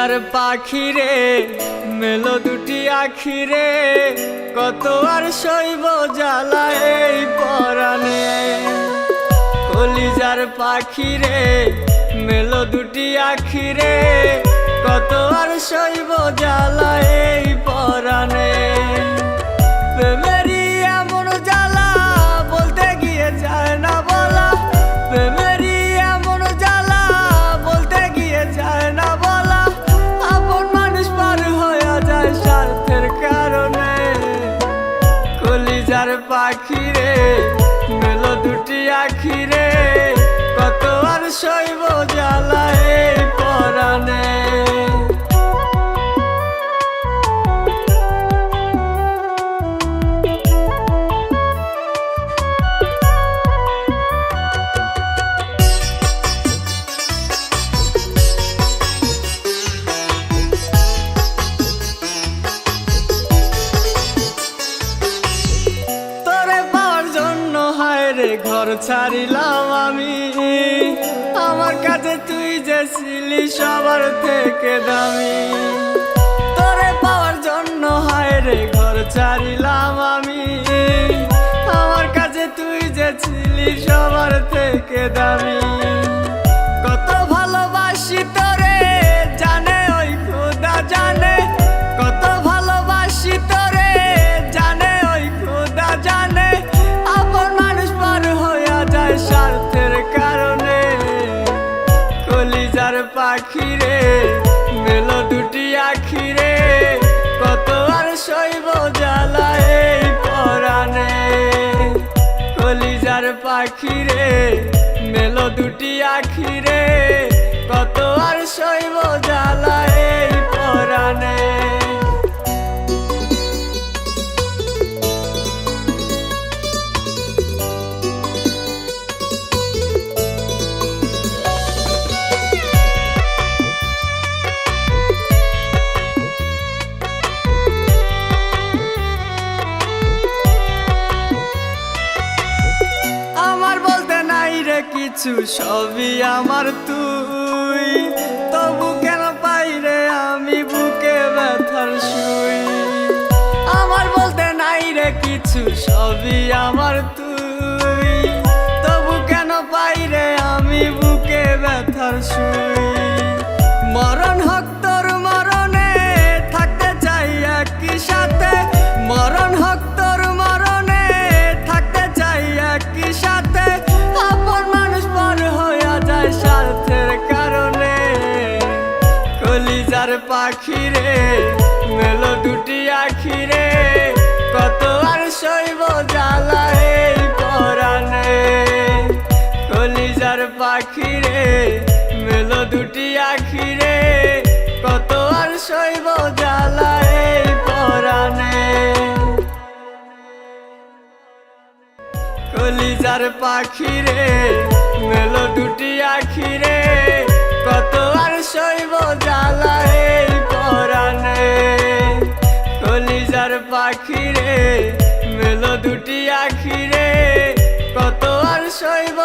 কলিজার পাখি রে মেলো দুটি আখি রে, কত আর সইব জ্বালা এই পরাণে। কলিজার পাখি রে মেলো দুটি আখি রে, কত আর সইব জ্বালা এই পরাণে। প্রেমেরই এমন জ্বালা বলতে গিয়ে যায় না বলা, প্রেমেরই এমন জ্বালা বলতে গিয়ে যায় না বলা। আপন মানুষ পার হয়ে যায় স্বার্থের কারণে। কলিজার পাখি রে মেলো দুটি আখি রে, কত আর সইব জ্বালা এই পরাণে। ঘর ছাড়িলাম আমি, আমার কাছে তুই যে ছিলি সবার থেকে দামি। তোরে পাওয়ার জন্য হায় রে ঘর ছাড়িলাম আমি, আমার কাছে তুই যে ছিলি সবার থেকে দামি। কত ভালোবাসি তোরে জানে ওই খোদা জানে, কত ভালোবাসি তোরে জানে ওই খোদা জানে। আপন মানুষ পার হইয়া যায় স্বার্থের কারণে। কলিজার পাখি রে মেলো দুটি আখি রে, কত আর সইব জ্বালা এই পরাণে। কলিজার পাখি রে মেলো দুটি আখি রে, কত আর সইব জ্বালা এই পরাণে। কিছু সবই আমার তুই, তবু কেন পাই রে আমি বুকে ব্যথার শুই। আমার বলতে নাই রে কিছু সবই আমার তুই, তবু কেন পাই রে আমি বুকে ব্যথার শুই। মরণ হোক তোর মরণে থাকতে চাই একই সাথে, মরণ হোক তোর মরণে থাকতে চাই একই সাথে। আপন মানুষ পার হইয়া যায় স্বার্থের কারণে। কলিজার পাখি রে মেলো দুটি আখি রে, কত আর সইব জ্বালা এই পরাণে। কলিজার পাখি রে মেলো দুটি আখি রে, কত আর সইব জ্বালা এই পরাণে। কলিজার পাখি রে মেলো দুটি আখি রে, কত আর সইব জ্বালা এই পরাণে। কলিজার পাখি রে মেলো দুটি আখি রে, কত আর সইব